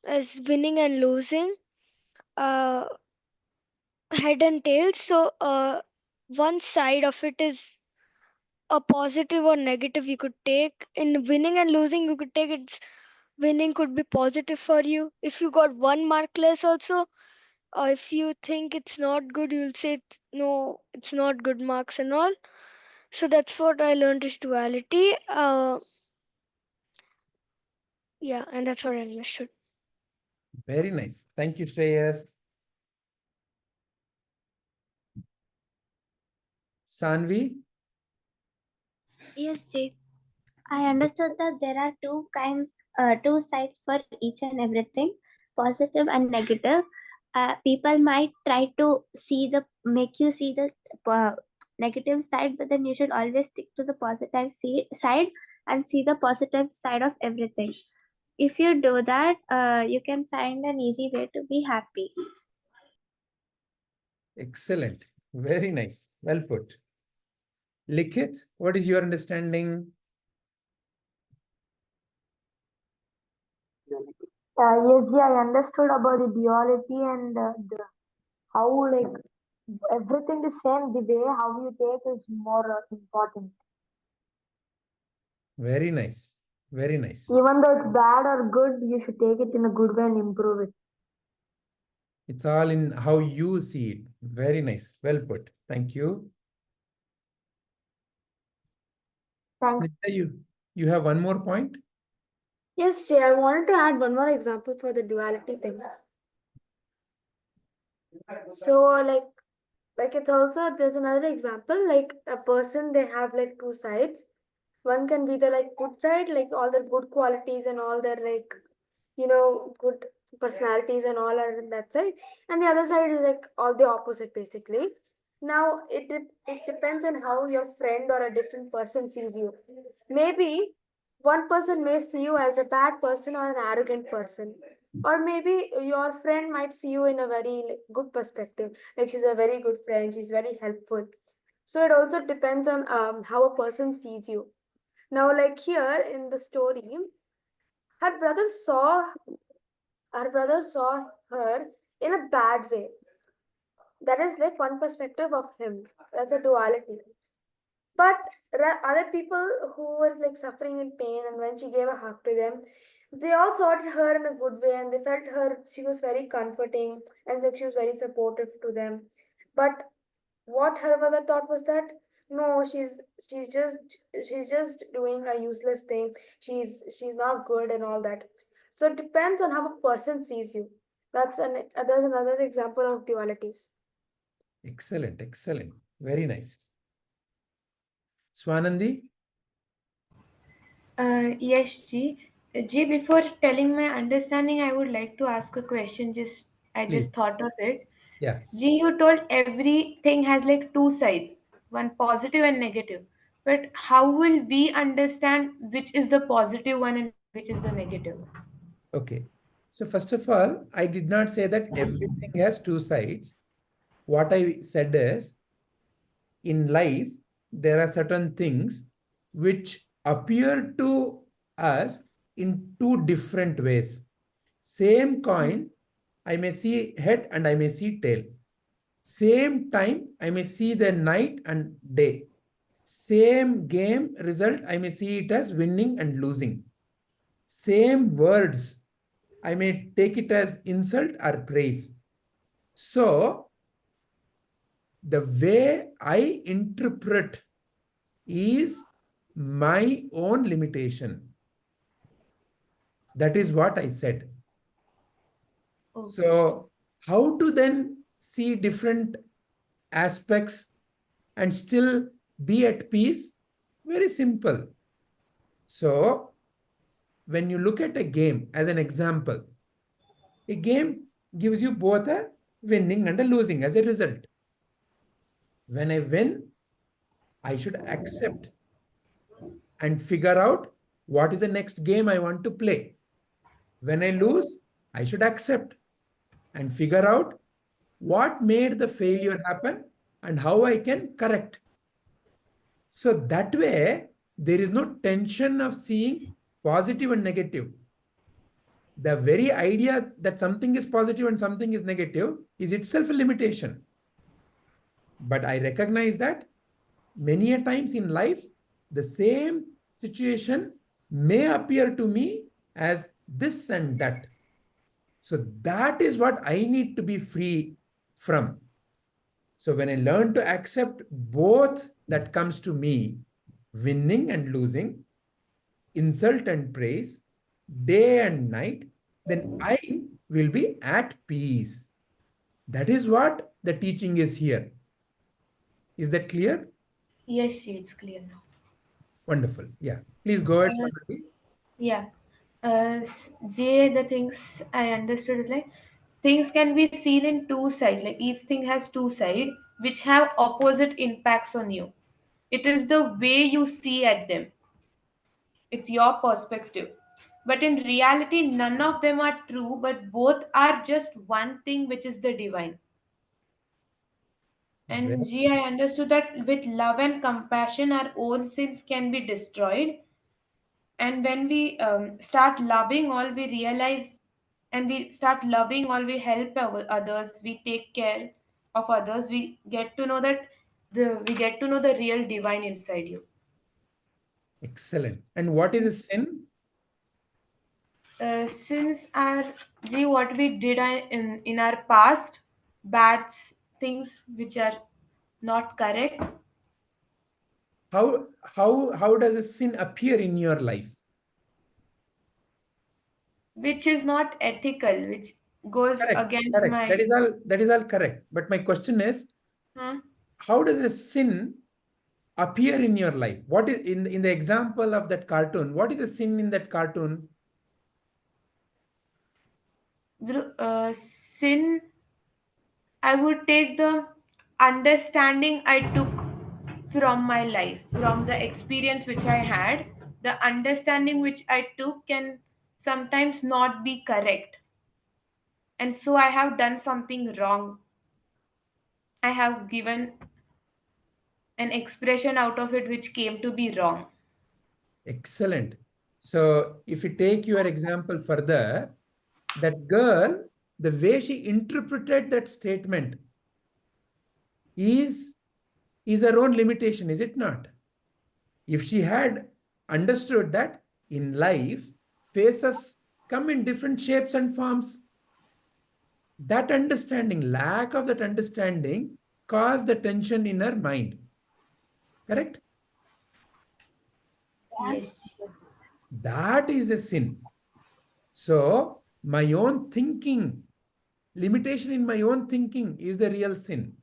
as winning and losing, uh, head and tails. So one side of it is a positive or negative you could take. In winning and losing, you could take it's winning could be positive for you. If you got one mark less also, or if you think it's not good, you'll say no, it's not good marks and all. So that's what I learned is duality. Yeah, and that's what I understood. Very nice. Thank you, Shreyas. Sanvi? Yes, Jay. I understood that there are two sides for each and everything, positive and negative. People might try to make you see the negative side, but then you should always stick to the positive side and see the positive side of everything. If you do that, you can find an easy way to be happy. Excellent. Very nice. Well put. Likhit, what is your understanding? Yes, I understood about the duality and how like everything is same. The way how you take is more important. Very nice. Very nice. Even though it's bad or good, you should take it in a good way and improve it. It's all in how you see it. Very nice. Well put. Thank you. Thanks. Snigdha, you have one more point? Yes, Jay, I wanted to add one more example for the duality thing. So like it's also there's another example, like a person, they have like two sides. One can be the like good side, like all their good qualities and all their like good personalities and all are in that side, and the other side is like all the opposite basically. Now it depends on how your friend or a different person sees you. Maybe one person may see you as a bad person or an arrogant person, or maybe your friend might see you in a very like, good perspective, like she's a very good friend, she's very helpful. So it also depends on how a person sees you. Now like here in the story, her brother saw her in a bad way. That is like one perspective of him. That's a duality. But other people who were like suffering in pain, and when she gave a hug to them, they all saw her in a good way, and they felt her. She was very comforting, and like she was very supportive to them. But what her mother thought was that no, she's just doing a useless thing. She's not good and all that. So it depends on how a person sees you. There's another example of dualities. Excellent, excellent. Very nice. Swanandi? Yes, Ji. Ji, before telling my understanding, I would like to ask a question. I Please. just thought of it. Yes. Ji, you told everything has like two sides, one positive and negative. But how will we understand which is the positive one and which is the negative? Okay. So first of all, I did not say that everything has two sides. What I said is, in life, there are certain things which appear to us in two different ways. Same coin, I may see head and I may see tail. Same time, I may see the night and day. Same game result, I may see it as winning and losing. Same words, I may take it as insult or praise. So, the way I interpret is my own limitation. That is what I said. Okay. So, how to then see different aspects and still be at peace? Very simple. So, when you look at a game as an example, a game gives you both a winning and a losing as a result. When I win, I should accept and figure out what is the next game I want to play. When I lose, I should accept and figure out what made the failure happen and how I can correct. So that way, there is no tension of seeing positive and negative. The very idea that something is positive and something is negative is itself a limitation. But I recognize that many a times in life, the same situation may appear to me as this and that. So that is what I need to be free from. So when I learn to accept both that comes to me, winning and losing, insult and praise, day and night, then I will be at peace. That is what the teaching is here. Is that clear? Yes, it's clear now. Wonderful. Yeah. Please go ahead, Swati. Yeah. Jay, the things I understood is like things can be seen in two sides. Like each thing has two sides which have opposite impacts on you. It is the way you see at them. It's your perspective. But in reality, none of them are true, but both are just one thing, which is the divine. And G, I understood that with love and compassion, our own sins can be destroyed. And when we start loving all, we realize, and we start loving all, we help others, we take care of others, we get to know that we get to know the real divine inside you. Excellent. And what is a sin? Sins are what we did in our past, bad things which are not correct. How does a sin appear in your life? Which is not ethical, which goes against Correct. my. That is all correct. But my question is, how does a sin appear in your life? What is in the example of that cartoon? What is a sin in that cartoon? Sin, I would take the understanding I took from my life, from the experience which I had. The understanding which I took can sometimes not be correct. And so I have done something wrong. I have given an expression out of it which came to be wrong. Excellent. So if you take your example further, that girl, the way she interpreted that statement is her own limitation, is it not? If she had understood that in life, faces come in different shapes and forms, that understanding, lack of that understanding, caused the tension in her mind. Correct? Yes. That is a sin. So, my own thinking, limitation in my own thinking is the real sin.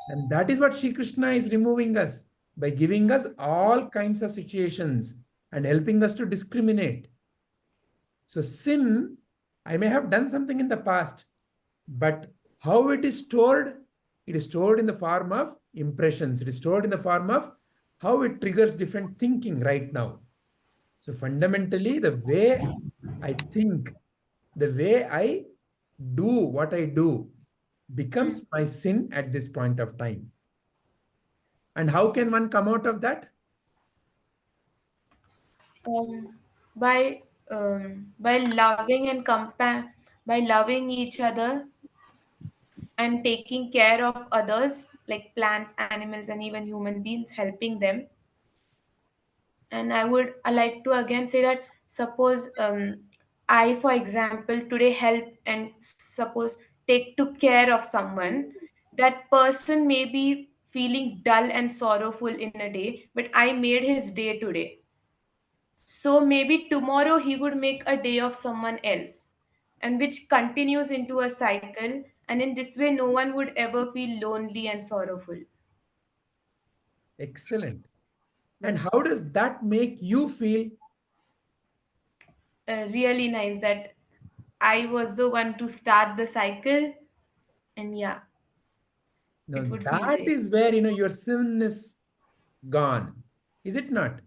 And that is what Sri Krishna is removing us by giving us all kinds of situations and helping us to discriminate. So, sin, I may have done something in the past, but how it is stored? It is stored in the form of impressions. It is stored in the form of how it triggers different thinking right now. So fundamentally, the way I think, the way I do what I do becomes my sin at this point of time. And how can one come out of that? By loving and by loving each other and taking care of others, like plants, animals, and even human beings, helping them. And I like to again say that suppose I, for example, today help and suppose took care of someone, that person may be feeling dull and sorrowful in a day, but I made his day today. So maybe tomorrow he would make a day of someone else, and which continues into a cycle. And in this way, no one would ever feel lonely and sorrowful. Excellent. And how does that make you feel? Really nice that I was the one to start the cycle, and yeah, Now it would feel that great. is where your sin is gone, is it not?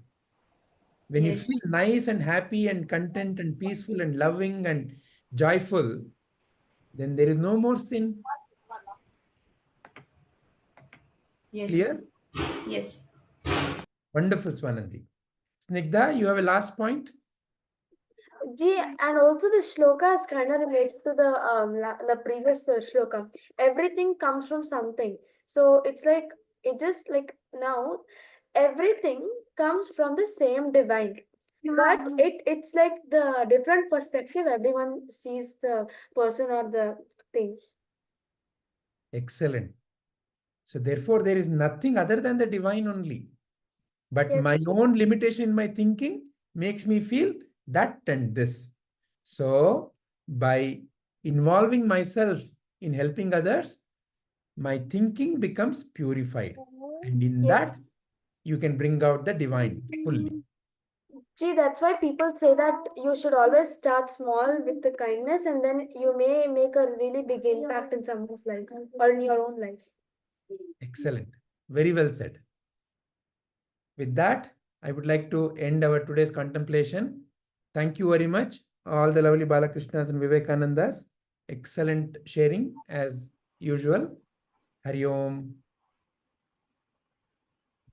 When you Yes. feel nice and happy and content and peaceful and loving and joyful, then there is no more sin. Yes. Clear? Yes. Wonderful, Swanandi. Snigdha, you have a last point? And also the shloka is kind of related to the previous shloka. Everything comes from something. So it's like, it just like now, everything comes from the same divine. But it's like the different perspective, everyone sees the person or the thing. Excellent. So therefore, there is nothing other than the divine only. But Yes. my own limitation in my thinking makes me feel that and this. So by involving myself in helping others, my thinking becomes purified. And in Yes. that, you can bring out the divine fully. That's why people say that you should always start small with the kindness, and then you may make a really big impact in someone's life or in your own life. Excellent. Very well said. With that, I would like to end our today's contemplation. Thank you very much, all the lovely Balakrishnas and Vivekanandas. Excellent sharing as usual. Hari Om.